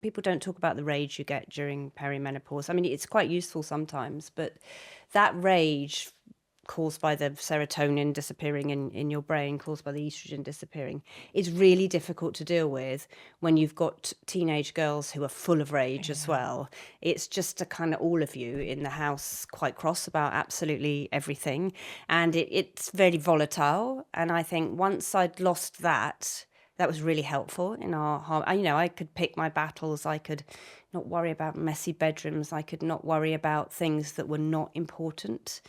people don't talk about the rage you get during perimenopause. I mean, it's quite useful sometimes, but that rage caused by the serotonin disappearing in your brain, caused by the estrogen disappearing, is really difficult to deal with when you've got teenage girls who are full of rage as well. It's just a kind of all of you in the house quite cross about absolutely everything. And it's very volatile. And I think once I'd lost that, that was really helpful in our, I could pick my battles. I could not worry about messy bedrooms. I could not worry about things that were not important.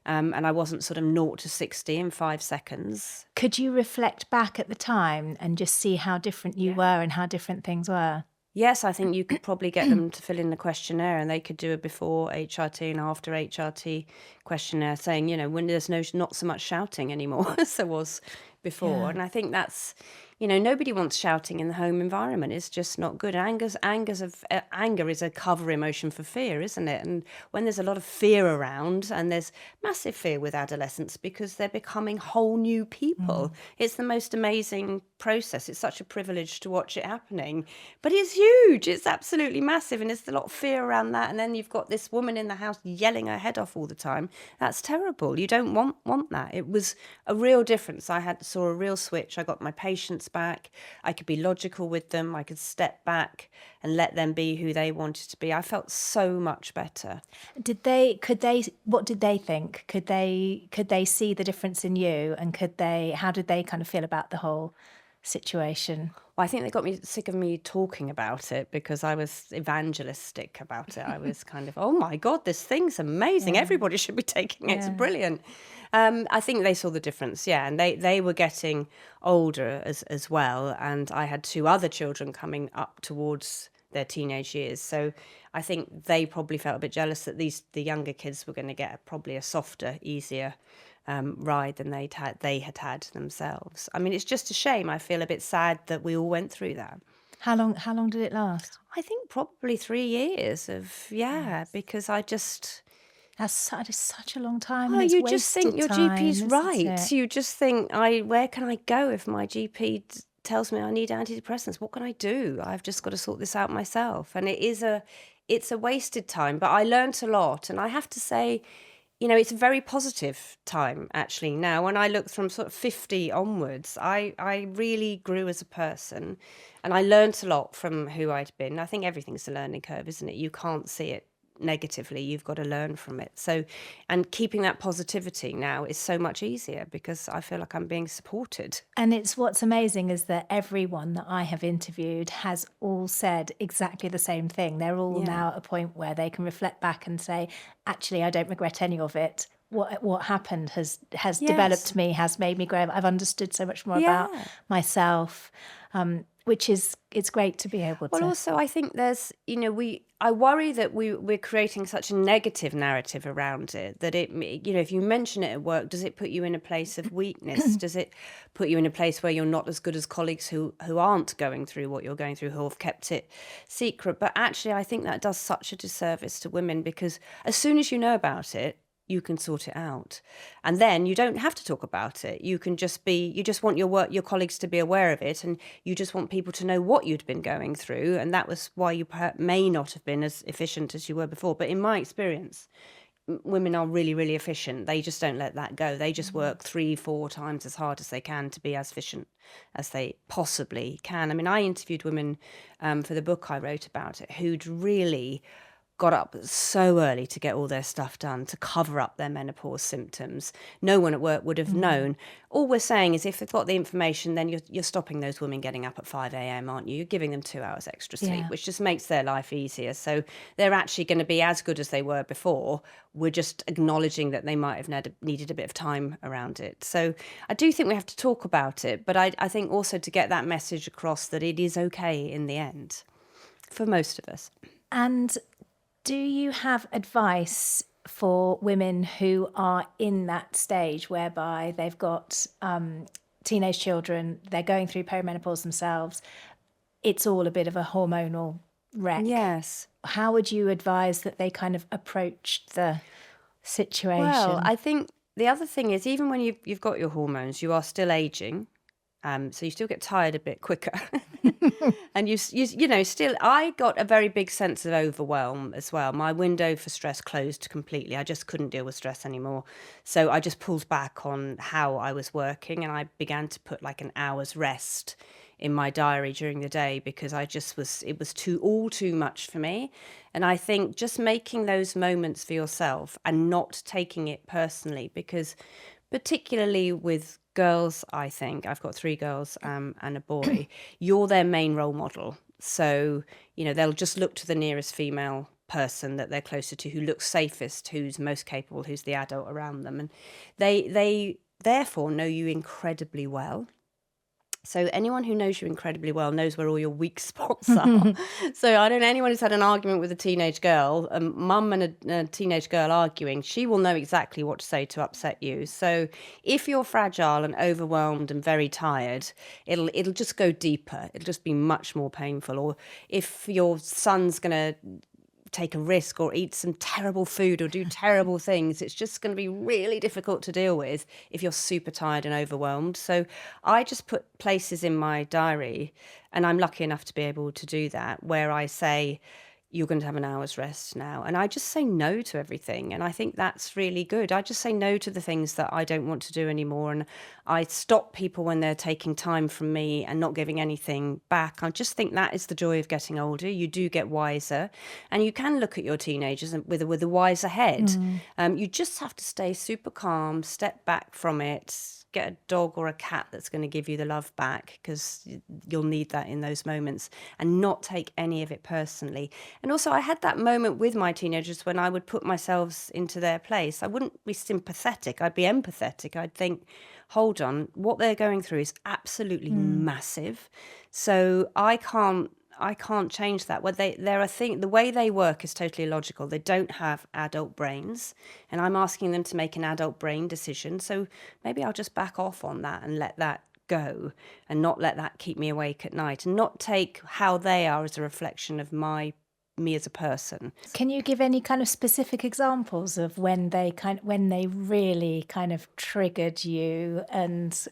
And I wasn't sort of 0 to 60 in 5 seconds. Could you reflect back at the time and just see how different you were and how different things were? Yes, I think you could probably get them to fill in the questionnaire, and they could do a before HRT and after HRT questionnaire saying, when there's not so much shouting anymore as there was before. Yeah. And I think that's, nobody wants shouting in the home environment. It's just not good. Anger is a cover emotion for fear, isn't it? And when there's a lot of fear around, and there's massive fear with adolescents because they're becoming whole new people. It's the most amazing process. It's such a privilege to watch it happening, but it's huge. It's absolutely massive, and there's a lot of fear around that. And then you've got this woman in the house yelling her head off all the time. That's terrible. You don't want that. It was a real difference. I saw a real switch. I got my patients back. I could be logical with them. I could step back and let them be who they wanted to be. I felt so much better. What did they think? Could they see the difference in you, and how did they kind of feel about the whole situation? Well, I think they got me sick of me talking about it because I was evangelistic about it. I was kind of, oh my God, this thing's amazing. Everybody should be taking it. It's brilliant. I think they saw the difference, and they were getting older as well. And I had 2 other children coming up towards their teenage years. So I think they probably felt a bit jealous that the younger kids were going to get probably a softer, easier ride than they had had themselves. I mean, it's just a shame. I feel a bit sad that we all went through that. How long did it last? I think probably 3 years of, because I just... That's such a long time. Oh, And it's you just think your wasted GP's time, right. isn't it? You just think, where can I go if my GP tells me I need antidepressants? What can I do? I've just got to sort this out myself. And it's a wasted time, but I learnt a lot. And I have to say, it's a very positive time, actually. Now, when I look from sort of 50 onwards, I really grew as a person, and I learnt a lot from who I'd been. I think everything's a learning curve, isn't it? You can't see it negatively. You've got to learn from it. So, and keeping that positivity now is so much easier because I feel like I'm being supported. And what's amazing is that everyone that I have interviewed has all said exactly the same thing. They're all now at a point where they can reflect back and say, actually, I don't regret any of it. What happened has developed me, has made me grow. I've understood so much more about myself, which it's great to be able to. Well, also, I think there's, I worry that we're creating such a negative narrative around it that if you mention it at work, does it put you in a place of weakness? Does it put you in a place where you're not as good as colleagues who aren't going through what you're going through, who have kept it secret? But actually, I think that does such a disservice to women, because as soon as you know about it, you can sort it out. And then you don't have to talk about it. You can just you just want your colleagues to be aware of it, and you just want people to know what you'd been going through. And that was why you may not have been as efficient as you were before. But in my experience, women are really, really efficient. They just don't let that go. They just work 3-4 times as hard as they can to be as efficient as they possibly can. I mean, I interviewed women for the book I wrote about it who'd really got up so early to get all their stuff done, to cover up their menopause symptoms. No one at work would have known. All we're saying is if they've got the information, then you're stopping those women getting up at 5 a.m, aren't you? You're giving them 2 hours extra sleep, which just makes their life easier. So they're actually going to be as good as they were before. We're just acknowledging that they might have needed a bit of time around it. So I do think we have to talk about it, but I think also to get that message across that it is okay in the end, for most of us. And do you have advice for women who are in that stage whereby they've got teenage children, they're going through perimenopause themselves, it's all a bit of a hormonal wreck? Yes. How would you advise that they kind of approached the situation? Well, I think the other thing is, even when you've got your hormones, you are still aging. So you still get tired a bit quicker. And you know, still, I got a very big sense of overwhelm as well. My window for stress closed completely. I just couldn't deal with stress anymore. So I just pulled back on how I was working, and I began to put like an hour's rest in my diary during the day, because it was too much for me. And I think just making those moments for yourself and not taking it personally, because particularly with girls, I think I've got 3 girls and a boy, you're their main role model. So, you know, they'll just look to the nearest female person that they're closer to, who looks safest, who's most capable, who's the adult around them. And they therefore know you incredibly well. So anyone who knows you incredibly well knows where all your weak spots are. So I don't know, anyone who's had an argument with a teenage girl, a mum and a teenage girl arguing, she will know exactly what to say to upset you. So if you're fragile and overwhelmed and very tired, it'll just go deeper. It'll just be much more painful. Or if your son's going to take a risk or eat some terrible food or do terrible things, it's just going to be really difficult to deal with if you're super tired and overwhelmed. So I just put places in my diary, and I'm lucky enough to be able to do that, where I say, you're going to have an hour's rest now. And I just say no to everything. And I think that's really good. I just say no to the things that I don't want to do anymore. And I stop people when they're taking time from me and not giving anything back. I just think that is the joy of getting older. You do get wiser, and you can look at your teenagers with a wiser head. You just have to stay super calm, step back from it, get a dog or a cat that's going to give you the love back, because you'll need that in those moments, and not take any of it personally. And also, I had that moment with my teenagers when I would put myself into their place. I wouldn't be sympathetic, I'd be empathetic. I'd think, hold on, what they're going through is absolutely massive. So I can't change that. The way they work is totally illogical. They don't have adult brains, and I'm asking them to make an adult brain decision. So maybe I'll just back off on that and let that go, and not let that keep me awake at night, and not take how they are as a reflection of me as a person. Can you give any kind of specific examples of when they really kind of triggered you, and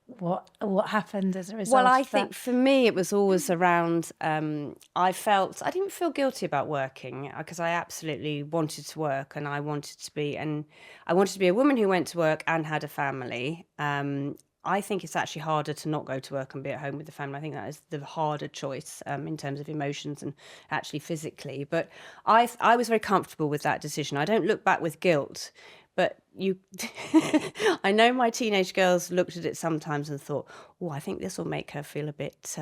what happened as a result? Well, I of think that? for me it was always around, I didn't feel guilty about working, because I absolutely wanted to work, and I wanted to be a woman who went to work and had a family. I think it's actually harder to not go to work and be at home with the family. I think that is the harder choice, in terms of emotions and actually physically. But I was very comfortable with that decision. I don't look back with guilt. But I know my teenage girls looked at it sometimes and thought, oh, I think this will make her feel a bit,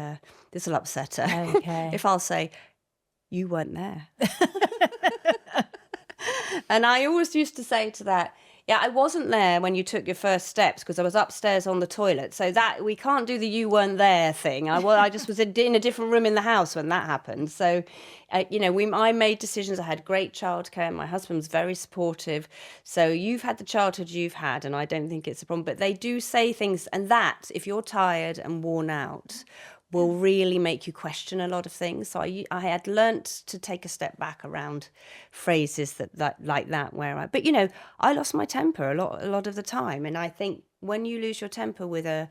this will upset her. Okay. If I'll say, you weren't there. And I always used to say to that, yeah, I wasn't there when you took your first steps, because I was upstairs on the toilet. So that we can't do the you weren't there thing. I just was in a different room in the house when that happened. So, you know, I made decisions. I had great childcare. My husband was very supportive. So you've had the childhood you've had, and I don't think it's a problem. But they do say things, and that, if you're tired and worn out, will really make you question a lot of things. So I had learnt to take a step back around phrases that like that, but you know, I lost my temper a lot of the time. And I think when you lose your temper with a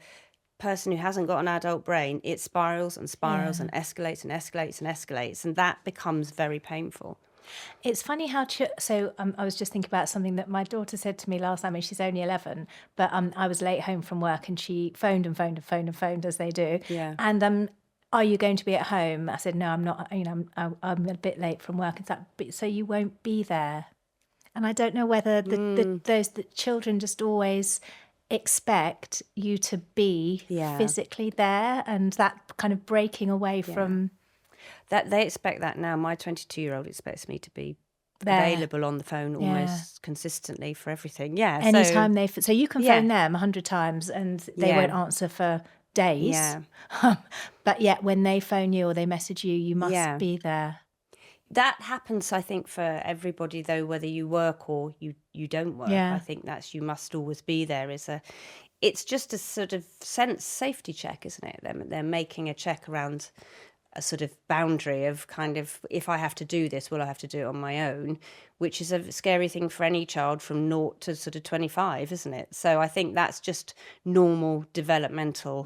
person who hasn't got an adult brain, it spirals and spirals and escalates and escalates and escalates. And that becomes very painful. It's funny how I was just thinking about something that my daughter said to me last time. I mean, she's only 11, but I was late home from work, and she phoned and phoned and phoned and phoned, as they do. Yeah. And are you going to be at home? I said, no, I'm not. You know, I'm a bit late from work. It's like, so you won't be there. And I don't know whether the children just always expect you to be physically there, and that kind of breaking away from. That they expect that now. My 22-year-old expects me to be there. Available on the phone almost consistently for everything. Yeah. Anytime so you can phone them 100 times and they won't answer for days. Yeah. But yet when they phone you or they message you, you must be there. That happens, I think, for everybody, though, whether you work or you don't work. Yeah. I think that's, you must always be there. It's just a sort of safety check, isn't it? They're making a check around a sort of boundary of kind of, if I have to do this, will I have to do it on my own? Which is a scary thing for any child from 0 to sort of 25, isn't it? So I think that's just normal developmental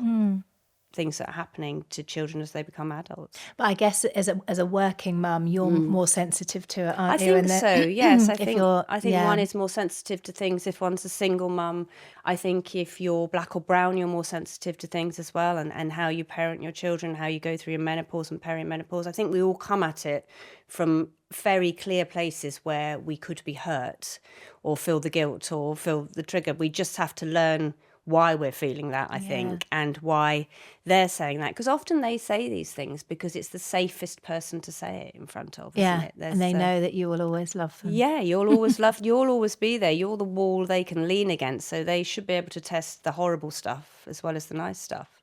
things that are happening to children as they become adults. But I guess as a working mum, you're more sensitive to it, aren't I you? think And that so. Yes, I if think you're, I think yeah, one is more sensitive to things if one's a single mum. I think if you're black or brown, you're more sensitive to things as well, and how you parent your children, how you go through your menopause and perimenopause. I think we all come at it from very clear places where we could be hurt or feel the guilt or feel the trigger. We just have to learn why we're feeling that, I Yeah. think, and why they're saying that. Because often they say these things because it's the safest person to say it in front of, isn't yeah, it? and they know that you will always love them. Yeah, you'll always be there. You're the wall they can lean against, so they should be able to test the horrible stuff as well as the nice stuff.